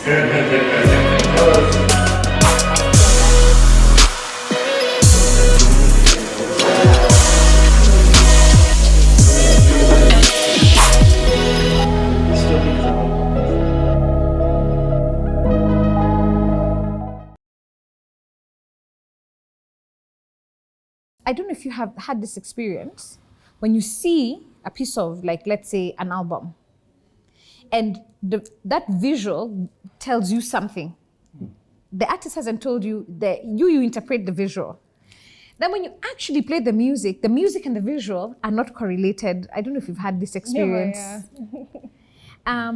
I don't know if you have had this experience when you see a piece of, like, let's say an album, and that visual tells you something. The artist hasn't told you, that you interpret the visual. Then when you actually play the music and the visual are not correlated. I don't know if you've had this experience. Never, yeah.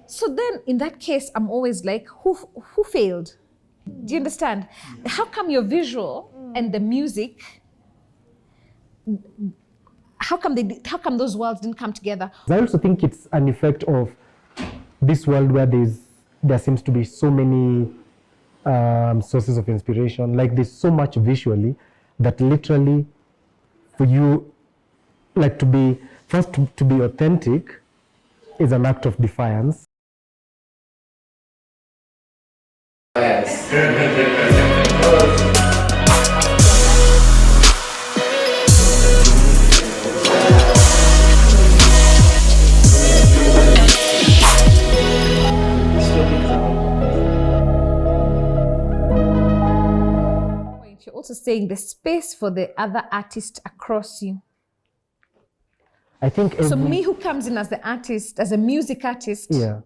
So then in that case, I'm always like, who failed? Do you understand? How come your visual and the music, how come those worlds didn't come together? I also think it's an effect of this world where there seems to be so many sources of inspiration. Like there's so much visually that literally for you, like to be authentic is an act of defiance. Yes. You're also saying the space for the other artist across you. I think so me who comes in as the artist, as a music artist, yeah,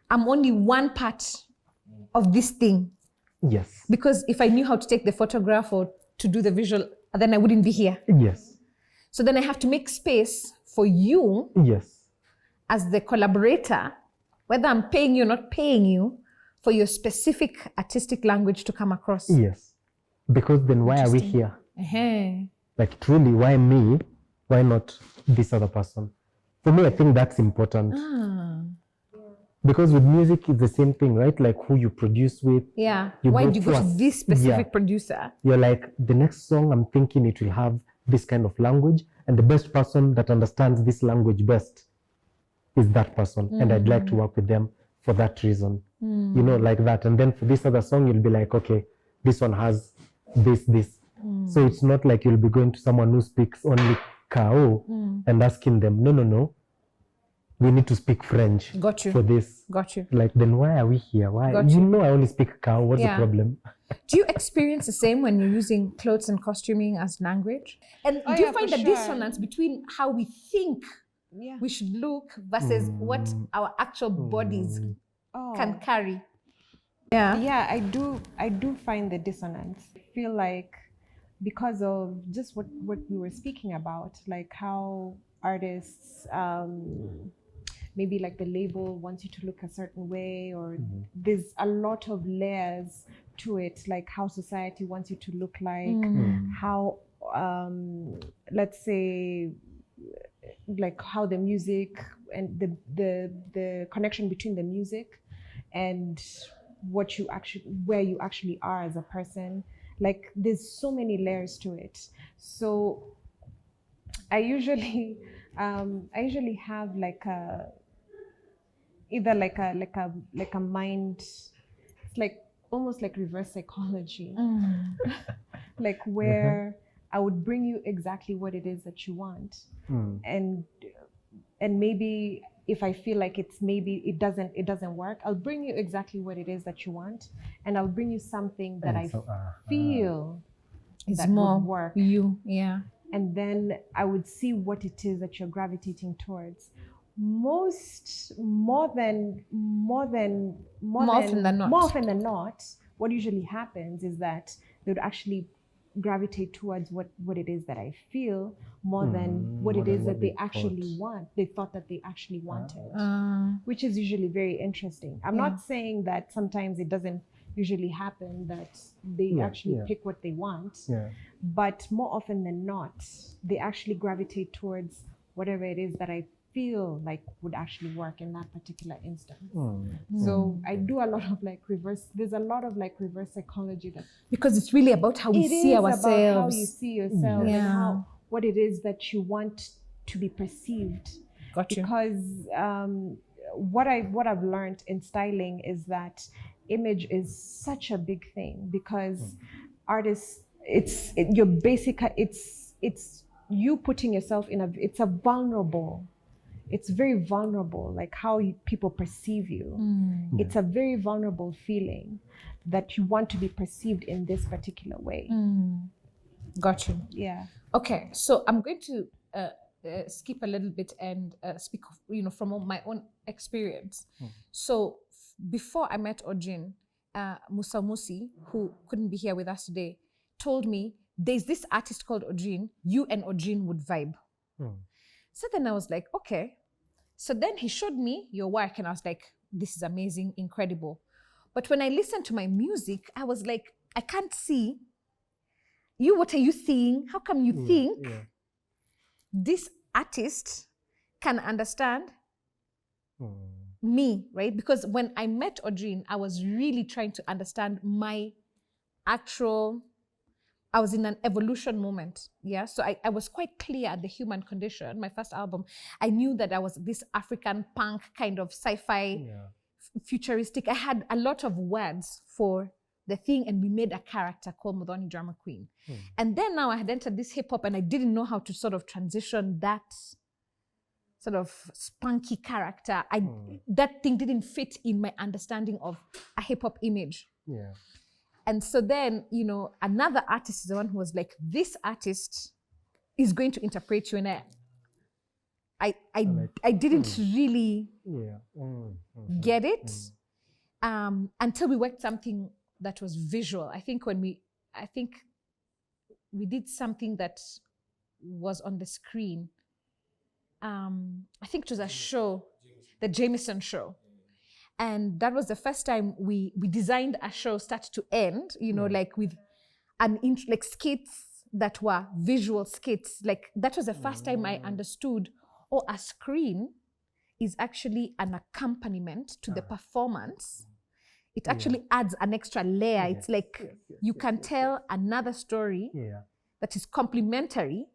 I'm only one part of this thing. Yes. Because if I knew how to take the photograph or to do the visual, then I wouldn't be here. Yes. So then I have to make space for you, yes, as the collaborator, whether I'm paying you or not paying you, for your specific artistic language to come across. Yes. Because then why are we here? Like truly, why me? Why not this other person? For me, I think that's important. Because with music, it's the same thing, right? Like who you produce with. Yeah. Why do you go to this specific producer? You're like, the next song, I'm thinking it will have this kind of language, and the best person that understands this language best is that person. And I'd like to work with them for that reason. You know, like that. And then for this other song, you'll be like, okay, this one has this. So it's not like you'll be going to someone who speaks only Kao and asking them, no, we need to speak French for this. Got you. Like, then why are we here? Why? You know, I only speak Kao. What's the problem? Do you experience the same when you're using clothes and costuming as language? And do you find a dissonance between how we think we should look versus what our actual bodies can carry? Yeah, I do find the dissonance. I feel like because of just what we were speaking about, like how artists, maybe like the label wants you to look a certain way, or there's a lot of layers to it, like how society wants you to look like, how, let's say, like how the music and the connection between the music and where you actually are as a person. Like there's so many layers to it. So I usually have like either like a mind, it's like almost like reverse psychology, like where I would bring you exactly what it is that you want, and maybe if I feel like it doesn't work, I'll bring you exactly what it is that you want, and I'll bring you something that I feel is more would work. And then I would see what it is that you're gravitating towards. More often than not, what usually happens is that they would actually gravitate towards what it is that I feel more than what it is that they actually want. They thought that they actually wanted, which is usually very interesting. I'm not saying that sometimes it doesn't usually happen that they actually pick what they want, but more often than not, they actually gravitate towards whatever it is that I feel like would actually work in that particular instance. So I do a lot of there's a lot of reverse psychology, that because it's really about how we see ourselves. About how you see yourself and what it is that you want to be perceived. Got you. Because what I've learned in styling is that image is such a big thing, because artists, it's you putting yourself in it's very vulnerable, like how people perceive you. It's a very vulnerable feeling that you want to be perceived in this particular way. Got you. Yeah. Okay, so I'm going to skip a little bit and speak, from my own experience. So before I met Ojin, Musa Musi, who couldn't be here with us today, told me there's this artist called Ojin. You and Ojin would vibe. So then I was like, okay. So then he showed me your work, and I was like, this is amazing, incredible. But when I listened to my music, I was like, I can't see you. What are you seeing? How come you think this artist can understand me, right? Because when I met Ojin, I was really trying to understand I was in an evolution moment, yeah? So I was quite clear at the human condition, my first album. I knew that I was this African punk kind of sci-fi, futuristic. I had a lot of words for the thing, and we made a character called Muthoni Drummer Queen. And then now I had entered this hip hop, and I didn't know how to sort of transition that sort of spunky character. That thing didn't fit in my understanding of a hip hop image. Yeah. And so then, another artist is the one who was like, this artist is going to interpret you. And I didn't really get it until we worked something that was visual. I think we did something that was on the screen. I think it was a show, the Jameson show. And that was the first time we designed a show start to end, like with like skits that were visual skits. Like that was the first time I understood, a screen is actually an accompaniment to the performance. It actually adds an extra layer. It's like you can tell another story that is complementary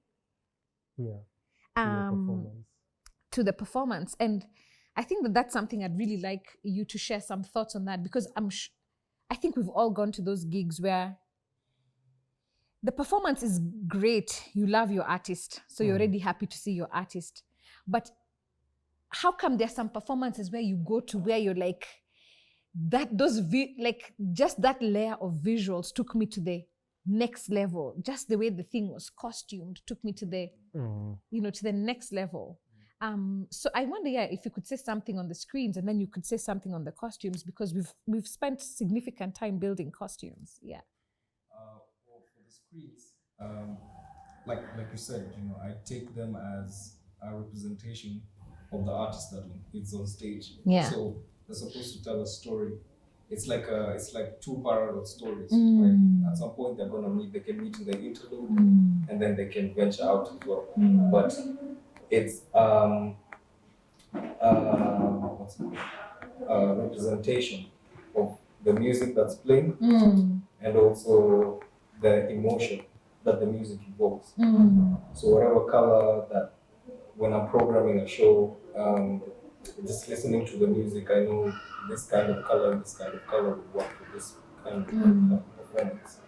to the performance. And I think that's something I'd really like you to share some thoughts on that, because I think we've all gone to those gigs where the performance is great. You love your artist, so you're already happy to see your artist. But how come there's some performances where you go to where you're like, just that layer of visuals took me to the next level. Just the way the thing was costumed took me to the, to the next level. So I wonder, if you could say something on the screens, and then you could say something on the costumes, because we've spent significant time building costumes. Yeah. For the screens, like you said, I take them as a representation of the artist that is on stage. Yeah. So they're supposed to tell a story. It's like two parallel stories. Right? At some point they're gonna meet. They can meet in the interlude, and then they can venture out as well. But it's representation of the music that's playing, and also the emotion that the music evokes. So whatever color that, when I'm programming a show, just listening to the music, I know this kind of color would work for this kind of performance,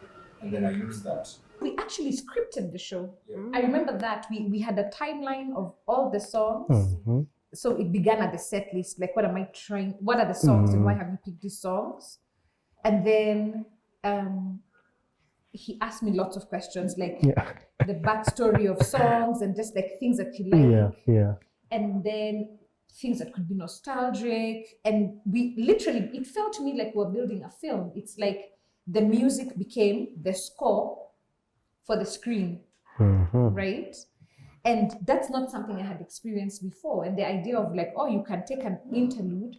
and then I use that. We actually scripted the show. I remember that we had a timeline of all the songs. So it began at the set list, like what are the songs and why have you picked these songs? And then he asked me lots of questions, like the backstory of songs and just like things that you like. And then things that could be nostalgic. And it felt to me like we're building a film. It's like the music became the score for the screen, right? And that's not something I had experienced before. And the idea of like, you can take an interlude,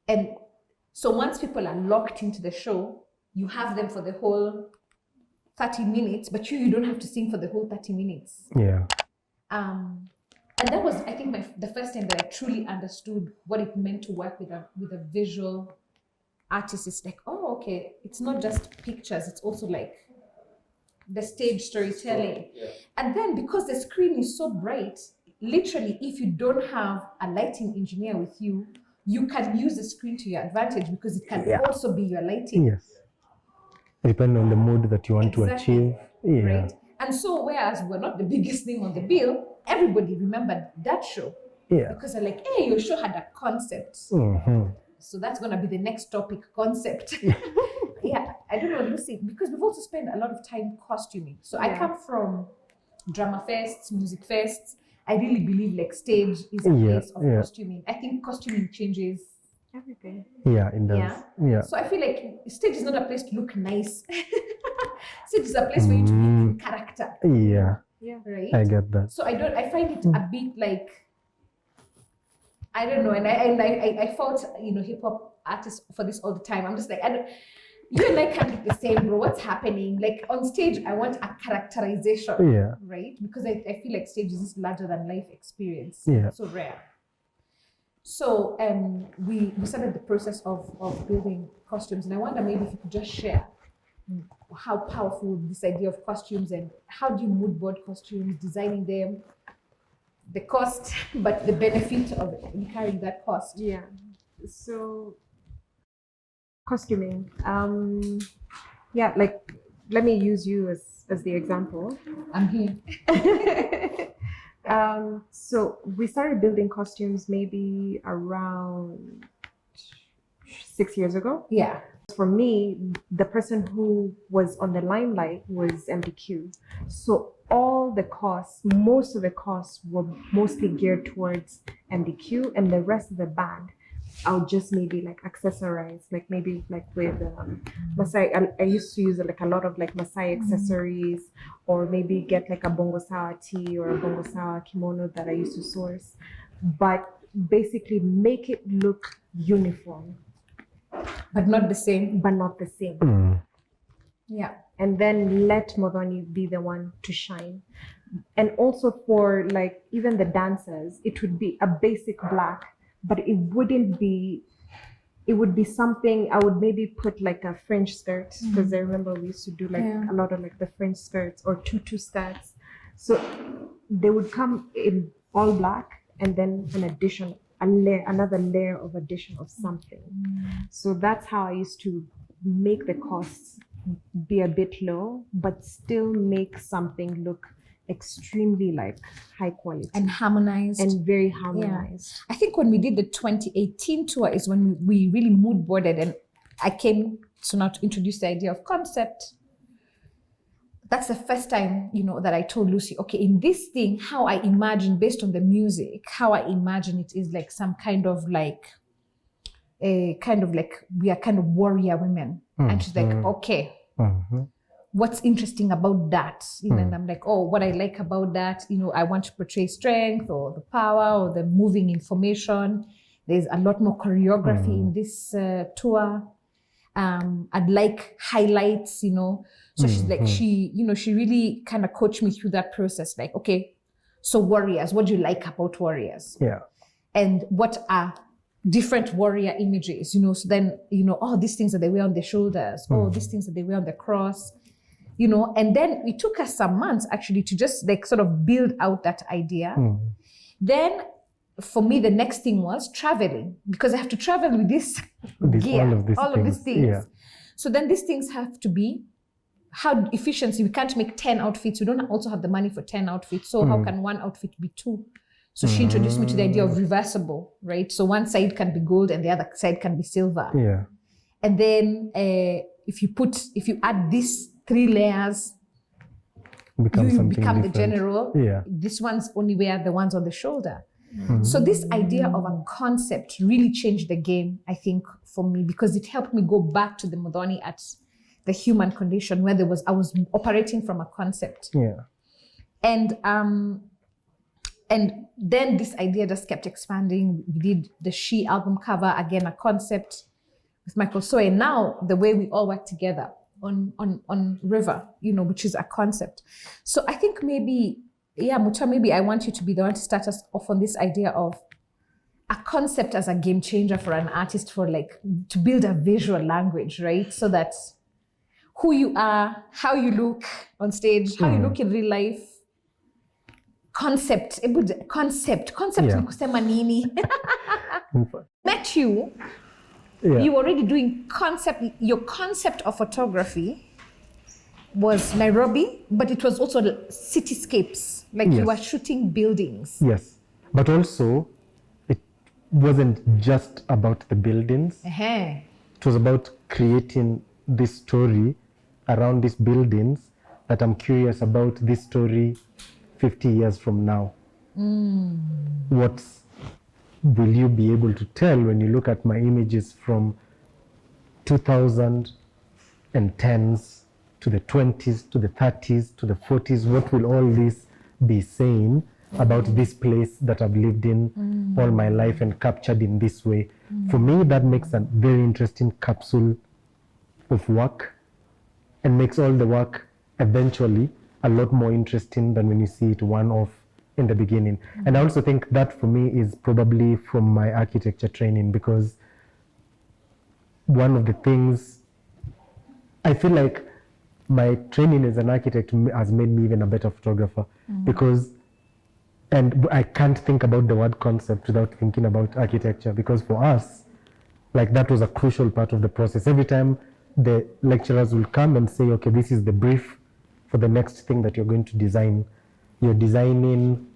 and so once people are locked into the show, you have them for the whole 30 minutes, but you don't have to sing for the whole 30 minutes. And that was, I think, the first time that I truly understood what it meant to work with a visual artist. It's like, okay, it's not just pictures, it's also like the stage storytelling. And then because the screen is so bright, literally, if you don't have a lighting engineer with you you can use the screen to your advantage because it can also be your lighting. Yes. Depending on the mood that you want to achieve. Yeah. Right. And so, whereas we're not the biggest thing on the bill, everybody remembered that show. Yeah. Because they're like, hey, your show had a concept. Mm-hmm. So that's going to be the next topic, concept. Yeah, I don't know, Lucy, because we've also spent a lot of time costuming. So I come from drama fests, music fests. I really believe like stage is a place of costuming. I think costuming changes everything. Yeah, it does. Yeah. So I feel like stage is not a place to look nice. Stage is a place for you to be in character. Yeah. Yeah. Right? I get that. So I find it a bit like, I don't know, and I fault, hip hop artists for this all the time. I'm just like, you and I can't look the same, bro. What's happening? Like on stage, I want a characterization. Yeah. Right? Because I feel like stage is this larger than life experience. Yeah. So rare. So we started the process of building costumes, and I wonder maybe if you could just share how powerful this idea of costumes, and how do you mood board costumes, designing them, the cost, but the benefit of incurring that cost. Yeah. So costuming. Like let me use you as the example. I'm here. So we started building costumes maybe around 6 years ago. Yeah. For me, the person who was on the limelight was MDQ. So all the costs, most of the costs were mostly geared towards MDQ, and the rest of the band, I'll just maybe like accessorize, like maybe like with Masai. I used to use like a lot of like Masai accessories, or maybe get like a bongo sawa tee or a bongo sawa kimono that I used to source, but basically make it look uniform. But not the same. But not the same. Mm. Yeah. And then let Muthoni be the one to shine. And also for like even the dancers, it would be a basic black, but it wouldn't be, it would be something, I would maybe put like a French skirt, because I remember we used to do like a lot of like the French skirts or tutu skirts. So they would come in all black, and then an addition, another layer of addition of something. So that's how I used to make the costs be a bit low, but still make something look extremely like high quality And harmonized. and very harmonized. I think when we did the 2018 tour is when we really mood boarded, and I came to now to introduce the idea of concept. That's the first time, that I told Lucy, okay, in this thing, how I imagine based on the music, how I imagine it is like some kind of like, we are kind of warrior women. And she's like, okay, what's interesting about that? And I'm like, oh, what I like about that, I want to portray strength or the power or the moving information. There's a lot more choreography in this tour. I'd like highlights, So she's like, she really kind of coached me through that process. Like, okay, so warriors, what do you like about warriors? Yeah. And what are different warrior images, so then, these things that they wear on their shoulders, these things that they wear on the cross, and then it took us some months actually to just like sort of build out that idea. Then for me, the next thing was traveling, because I have to travel with this gear, all of these things. Yeah. So then these things have to be, how efficiency, we can't make 10 outfits. We don't also have the money for 10 outfits. So how can one outfit be 2? So she introduced me to the idea of reversible, right? So one side can be gold and the other side can be silver. Yeah. And then if you add these 3 layers, you become the general. Yeah. This one's only wear the ones on the shoulder. So this idea of a concept really changed the game, I think, for me, because it helped me go back to the Muthoni at the human condition, where I was operating from a concept. Yeah. And then this idea just kept expanding. We did the She album cover, again, a concept with Michael Soy. And now the way we all work together on River, which is a concept. So I think maybe, Mutua, maybe I want you to be the one to start us off on this idea of a concept as a game changer for an artist, for like to build a visual language, right? So that who you are, how you look on stage, how you look in real life, concept ni kusema nini? met you, you were already doing your concept of photography was Nairobi, but it was also cityscapes, like you were shooting buildings. Yes, but also it wasn't just about the buildings. It was about creating this story around these buildings that I'm curious about this story 50 years from now. What will you be able to tell when you look at my images from 2010s to the 20s, to the 30s, to the 40s? What will all this be saying about this place that I've lived in all my life and captured in this way? For me, that makes a very interesting capsule of work and makes all the work eventually a lot more interesting than when you see it one-off in the beginning. And I also think that for me is probably from my architecture training, because one of the things, I feel like my training as an architect has made me even a better photographer, because, and I can't think about the word concept without thinking about architecture, because for us, like, that was a crucial part of the process. Every time the lecturers will come and say, okay, this is the brief for the next thing that you're going to design. You're designing,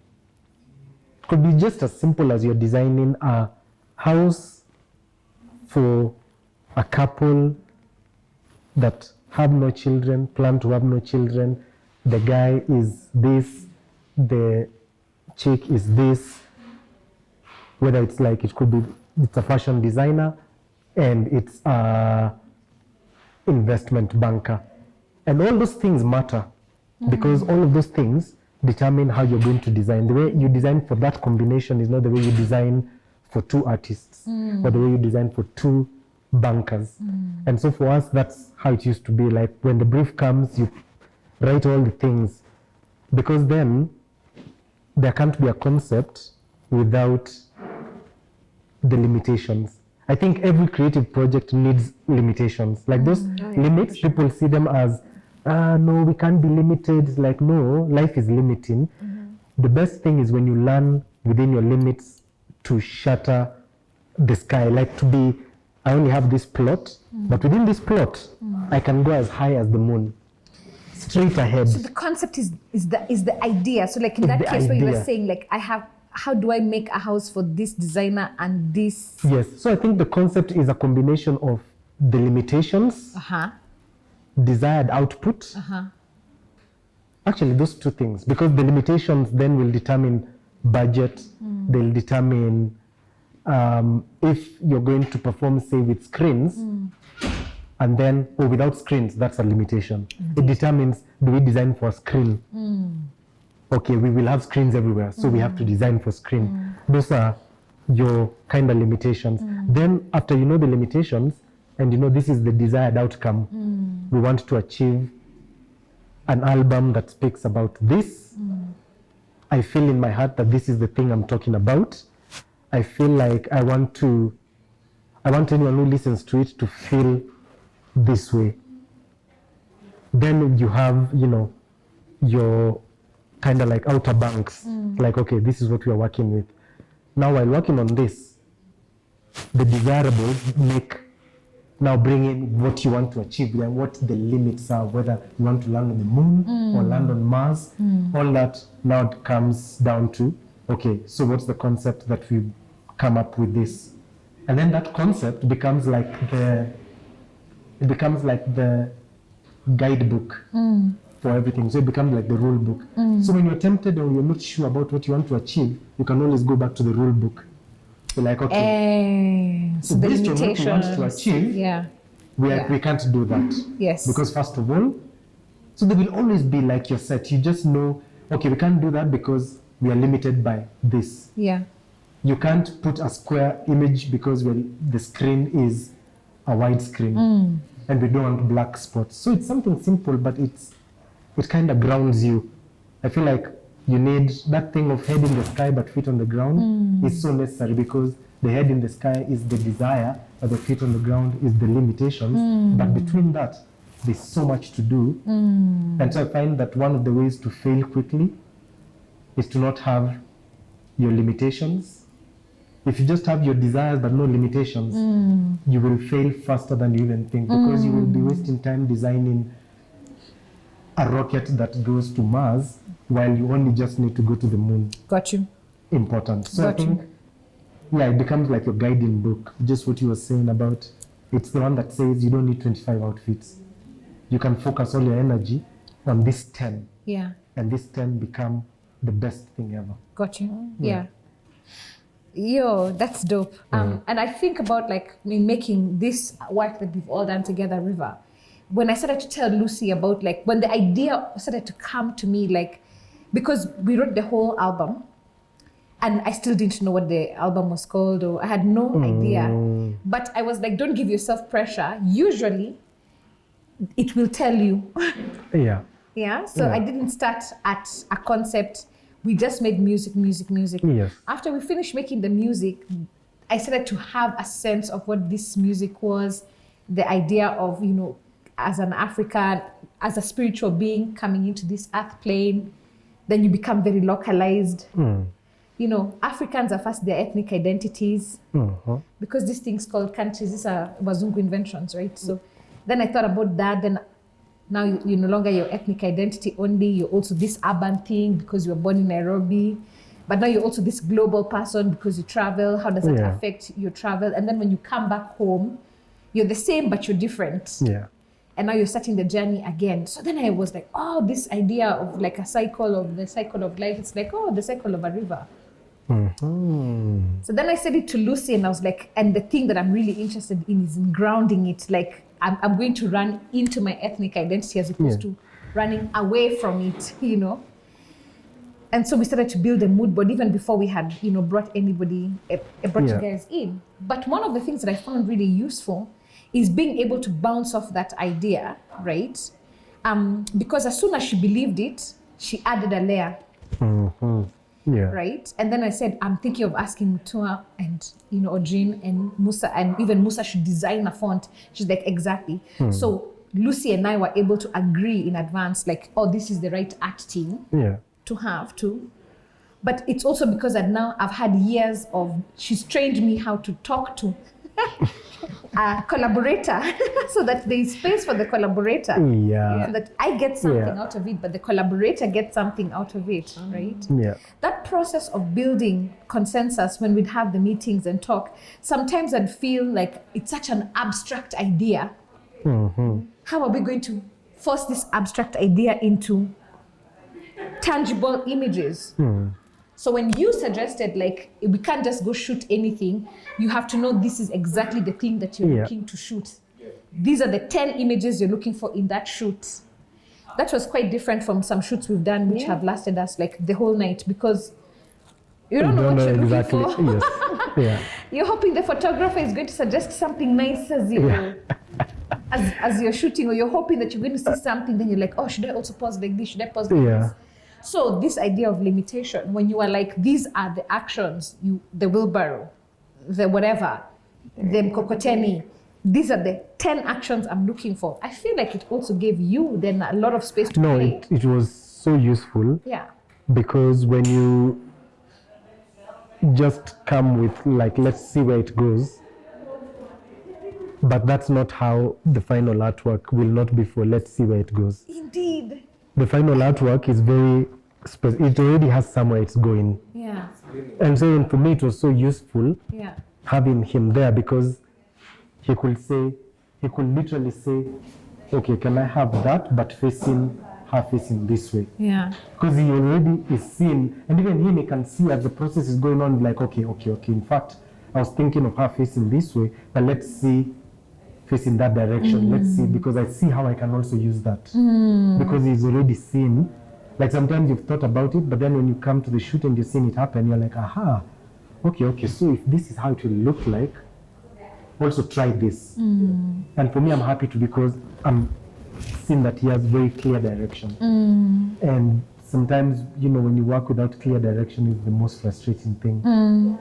could be just as simple as you're designing a house for a couple that have no children, plan to have no children. The guy is this, the chick is this, whether it's like, it could be, it's a fashion designer and it's a investment banker. And all those things matter, because all of those things determine how you're going to design. The way you design for that combination is not the way you design for two artists or the way you design for two bankers. And so for us, that's how it used to be. Like, when the brief comes, you write all the things, because then there can't be a concept without the limitations. I think every creative project needs limitations. Like, those limits, people see them as, no, we can't be limited. Like, no, life is limiting. The best thing is when you learn within your limits to shatter the sky. Like, to be, I only have this plot, but within this plot, I can go as high as the moon, straight ahead. So the concept is the idea. So, like, in that case where you were saying, like, how do I make a house for this designer and this? Yes, so I think the concept is a combination of the limitations, desired output. Actually, those two things, because the limitations then will determine budget, they'll determine if you're going to perform, say, with screens, and then, or without screens, that's a limitation. It determines, do we design for a screen? Okay, we will have screens everywhere, so we have to design for screen. Those are your kind of limitations. Then, after you know the limitations, and you know this is the desired outcome, we want to achieve an album that speaks about this. I feel in my heart that this is the thing I'm talking about. I feel like I want anyone who listens to it to feel this way. Then you have, you know, your kind of like outer banks. Like, okay, this is what we are working with. Now, while working on this, the desirables now bring in what you want to achieve and what the limits are, whether you want to land on the moon or land on Mars. All that now comes down to, okay, so what's the concept that we come up with this? And then that concept becomes like the guidebook for everything. So it becomes like the rule book. So when you're tempted or you're not sure about what you want to achieve, you can always go back to the rule book. You're like, okay, so the based on what limitations, we want to achieve, we can't do that. Yes. Because first of all, so there will always be like your set. You just know, okay, we can't do that because we are limited by this. Yeah. You can't put a square image because the screen is a wide screen and we don't want black spots. So it's something simple, but it kind of grounds you. I feel like you need that thing of head in the sky but feet on the ground is so necessary, because the head in the sky is the desire, but the feet on the ground is the limitations. But between that, there's so much to do. And so I find that one of the ways to fail quickly is to not have your limitations, If you just have your desires but no limitations, you will fail faster than you even think, because you will be wasting time designing a rocket that goes to Mars while you only just need to go to the moon. Got you. Important. So Got I think, yeah, it becomes like your guiding book, just what you were saying about, it's the one that says you don't need 25 outfits. You can focus all your energy on this 10. Yeah. And this 10 become the best thing ever. Got you. Yeah. Yo, that's dope. And I think about like me making this work that we've all done together, River. When I started to tell Lucy about like, when the idea started to come to me, like, because we wrote the whole album and I still didn't know what the album was called, or I had no idea. But I was like, don't give yourself pressure. Usually it will tell you. Yeah. Yeah. So I didn't start at a concept. We just made music. Yes. After we finished making the music, I started to have a sense of what this music was, the idea of, you know, as an African, as a spiritual being coming into this earth plane, then you become very localized. You know, Africans are first their ethnic identities, because these things called countries, these are Wazungu inventions, right? So then I thought about that, then now you're no longer your ethnic identity only, you're also this urban thing because you were born in Nairobi, but now you're also this global person because you travel. How does that affect your travel? And then when you come back home, you're the same, but you're different. Yeah. And now you're starting the journey again. So then I was like, oh, this idea of like a cycle of the cycle of life, it's like, oh, the cycle of a river. So then I said it to Lucy and I was like, and the thing that I'm really interested in is in grounding it. Like I'm going to run into my ethnic identity as opposed to running away from it, you know? And so we started to build a mood board even before we had, you know, brought anybody, brought you guys in. But one of the things that I found really useful is being able to bounce off that idea, right? Because as soon as she believed it, she added a layer. Yeah. Right? And then I said, I'm thinking of asking Mutua and, you know, Ojin and Musa, and even Musa should design a font. She's like, exactly. So Lucy and I were able to agree in advance, like, oh, this is the right art team to have to. But it's also because I've had years of, she's trained me how to talk to a collaborator so that there is space for the collaborator. So that I get something out of it, but the collaborator gets something out of it, right? That process of building consensus when we'd have the meetings and talk, sometimes I'd feel like it's such an abstract idea. How are we going to force this abstract idea into tangible images? So when you suggested, like, we can't just go shoot anything, you have to know this is exactly the thing that you're looking to shoot. These are the 10 images you're looking for in that shoot. That was quite different from some shoots we've done, which have lasted us like the whole night, because you don't know what you're looking for. You're hoping the photographer is going to suggest something nice as you as you're shooting, or you're hoping that you're going to see something, then you're like, oh, should I also pause like this? Should I pause like this? So this idea of limitation, when you are like, these are the actions, the wheelbarrow, the whatever, the mkokoteni, these are the 10 actions I'm looking for. I feel like it also gave you then a lot of space to play. It was so useful. Because when you just come with like, let's see where it goes, but that's not how the final artwork will not be for let's see where it goes. Indeed. The final artwork is very it already has somewhere it's going. And so for me it was so useful having him there, because he could literally say, okay, can I have that but facing this way? Because he already is seeing, and even him, he can see as the process is going on, like, okay, in fact I was thinking of her facing this way, but let's see facing that direction. Let's see, because I see how I can also use that. Because he's already seen, like sometimes you've thought about it, but then when you come to the shoot and you're seeing it happen, you're like, aha, okay, so if this is how it will look like, also try this. And for me, I'm happy to, because I'm seeing that he has very clear direction. And sometimes, you know, when you work without clear direction is the most frustrating thing.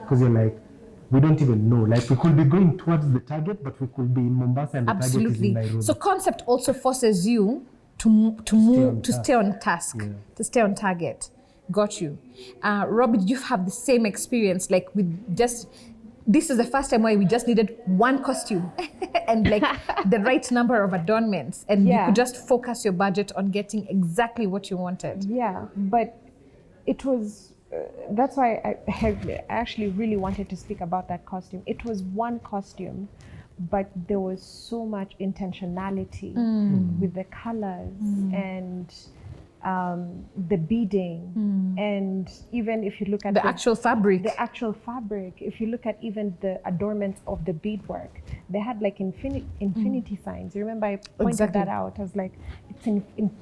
Because you're like, we don't even know. Like, we could be going towards the target, but we could be in Mombasa and the target is in Nairobi. So concept also forces you to stay on task, to stay on target. Got you. Robi, did you have the same experience, like with just this is the first time where we just needed one costume and like the right number of adornments, and you could just focus your budget on getting exactly what you wanted. Yeah, but it was, that's why I actually really wanted to speak about that costume. It was one costume, but there was so much intentionality with the colors and the beading, and even if you look at the actual fabric, if you look at even the adornments of the beadwork, they had like infinity signs. You remember I pointed that out. I was like,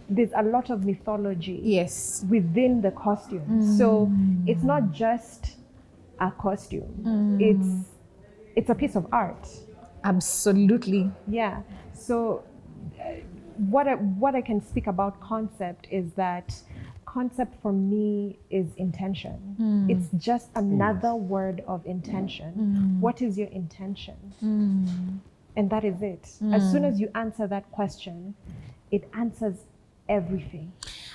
there's a lot of mythology within the costume. So it's not just a costume, it's a piece of art. Absolutely. Yeah. So what I can speak about concept is that concept for me is intention. It's just another word of intention. What is your intention? And that is it. As soon as you answer that question, it answers everything.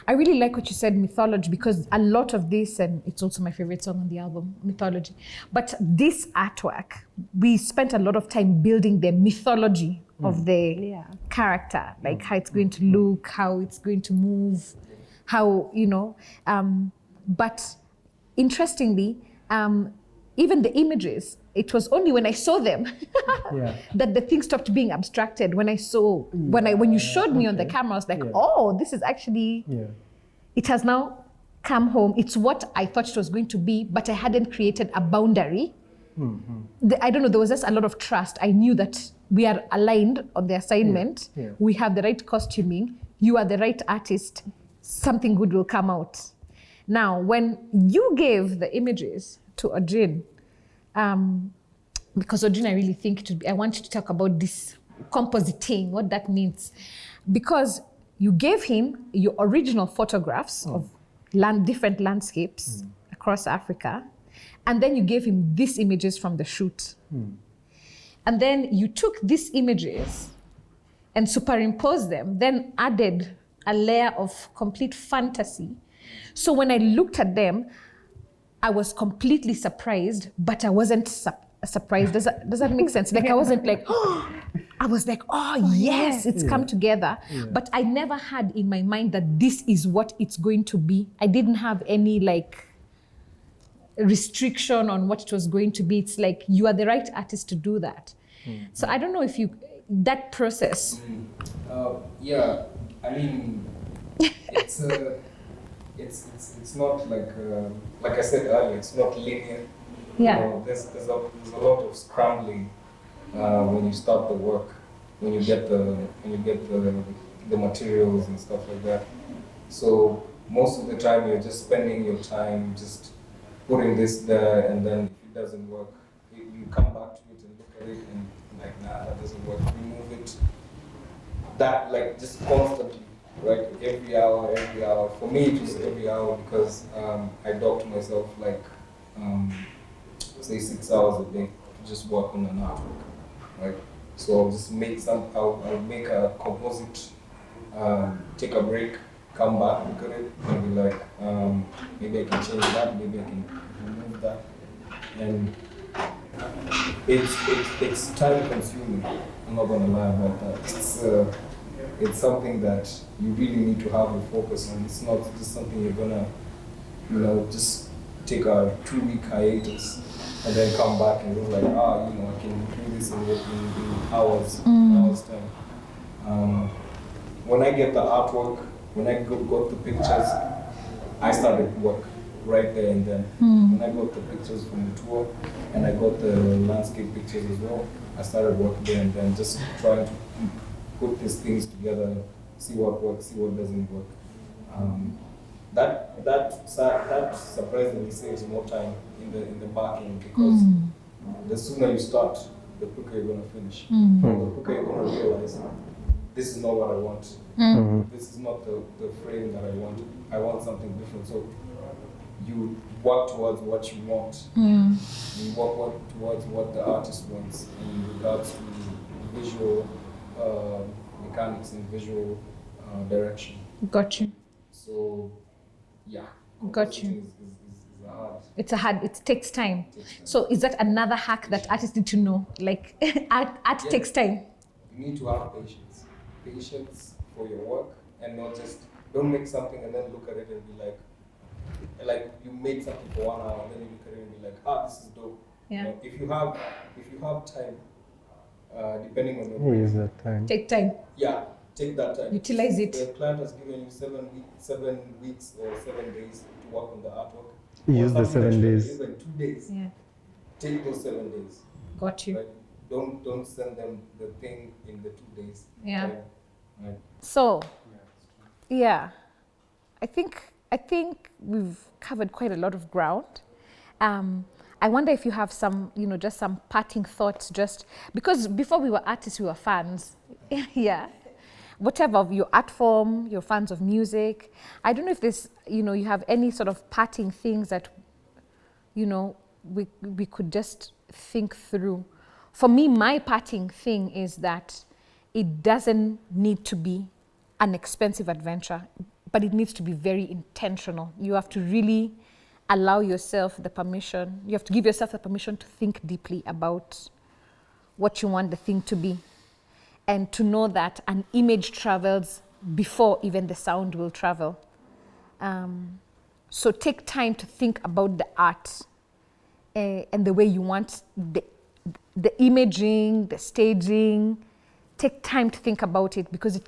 I really like what you said, mythology, because a lot of this, and it's also my favorite song on the album, Mythology, but this artwork, we spent a lot of time building the mythology of the character, like how it's going to look, how it's going to move, how, you know, but interestingly, even the images, it was only when I saw them that the thing stopped being abstracted. When I saw, when you showed me on the camera, I was like, oh, this is actually, it has now come home. It's what I thought it was going to be, but I hadn't created a boundary. I don't know, there was just a lot of trust. I knew that we are aligned on the assignment. We have the right costuming. You are the right artist. Something good will come out. Now, when you gave the images to Ojin, because Ojin, I really think I want you to talk about this compositing, what that means. Because you gave him your original photographs of different landscapes across Africa, and then you gave him these images from the shoot. And then you took these images and superimposed them, then added a layer of complete fantasy. So when I looked at them, I was completely surprised, but I wasn't surprised. Does that make sense? Like I wasn't like, oh, I was like, oh yes, it's come together. But I never had in my mind that this is what it's going to be. I didn't have any like restriction on what it was going to be. It's like, you are the right artist to do that. So I don't know if that process. Yeah, I mean, it's not like I said earlier, it's not linear. Yeah. You know, there's a lot of scrambling when you start the work, when you get the materials and stuff like that. So most of the time you're just spending your time just putting this there, and then if it doesn't work, you come back to it and look at it and like, nah, that doesn't work. Remove it. That like just constantly. Right, every hour. For me, it was every hour because I docked myself like, say 6 hours a day to just work on an artwork, right? So I'll just make I'll make a composite, take a break, come back, look at it, and be like, maybe I can change that, maybe I can remove that, and it's time consuming. I'm not gonna lie about that. It's something that you really need to have a focus on. It's not just something you're gonna, just take a 2-week hiatus and then come back and go like, I can do this in hours time. When I get the artwork, when I got the pictures, I started work right there and then. When I got the pictures from the tour and I got the landscape pictures as well, I started work there and then, just trying to put these things together, see what works, see what doesn't work. That surprisingly saves more time in the back end, because the sooner you start, the quicker you're gonna finish. The quicker you're gonna realize, this is not what I want. This is not the frame that I want. I want something different. So you work towards what you want. You work towards what the artist wants in regards to visual mechanics and visual direction. Got you. So, yeah. Got you. Is the hard. It takes time. So is that another hack that artists need to know? Like art takes time. You need to have patience. Patience for your work, and not just, don't make something and then look at it and be like you made something for 1 hour and then you look at it and be like, this is dope. Yeah. You know, if you have time, depending on your Use that time. Take time. Yeah, take that time. Utilize it. The client has given you 7 weeks or 7 days to work on the artwork. Use Or the something 7 that days. should be even 2 days. Yeah. Take those 7 days. Got you. Right? Don't send them the thing in the 2 days. Yeah. Right. So yeah, I think we've covered quite a lot of ground. I wonder if you have some, just some parting thoughts, just because before we were artists, we were fans. Yeah. Whatever of your art form, you're fans of music. I don't know if this, you have any sort of parting things that, we could just think through. For me, my parting thing is that it doesn't need to be an expensive adventure, but it needs to be very intentional. You have to really allow yourself the permission. You have to give yourself the permission to think deeply about what you want the thing to be, and to know that an image travels before even the sound will travel. So take time to think about the art and the way you want the imaging, the staging. Take time to think about it, because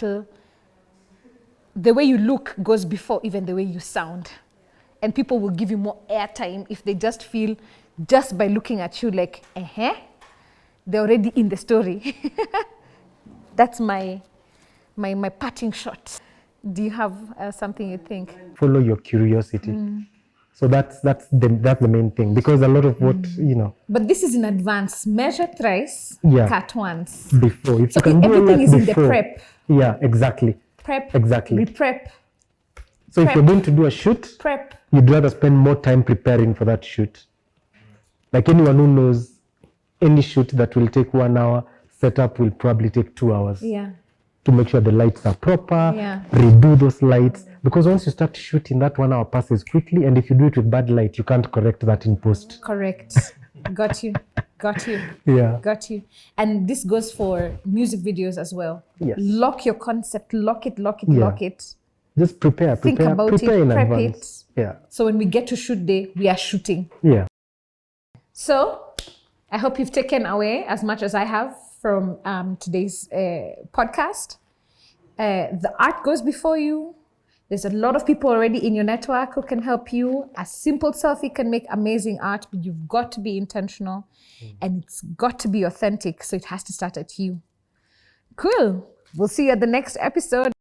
the way you look goes before even the way you sound. And people will give you more airtime if they just feel, just by looking at you, like, they're already in the story. That's my parting shot. Do you have something you think? Follow your curiosity. So that's the main thing, because a lot of what But this is in advance. Measure thrice, Yeah. cut once. before, if So you can do everything that is in the before, prep. yeah, exactly. Prep. Exactly. Re-prep. So if prep. you're going to do a shoot, Prep. you'd rather spend more time preparing for that shoot. Like anyone who knows, any shoot that will take 1 hour, setup will probably take 2 hours. Yeah. To make sure the lights are proper, Yeah. redo those lights. Because once you start shooting, that 1 hour passes quickly, and if you do it with bad light, you can't correct that in post. Correct. Got you. Got you. Yeah. Got you. And this goes for music videos as well. Yes. Lock your concept, lock it. Yeah. Think Just prepare about prepare it, in prep advance. Yeah. So when we get to shoot day, we are shooting. Yeah. So I hope you've taken away as much as I have from today's podcast. The art goes before you. There's a lot of people already in your network who can help you. A simple selfie can make amazing art, but you've got to be intentional and it's got to be authentic. So it has to start at you. Cool. We'll see you at the next episode.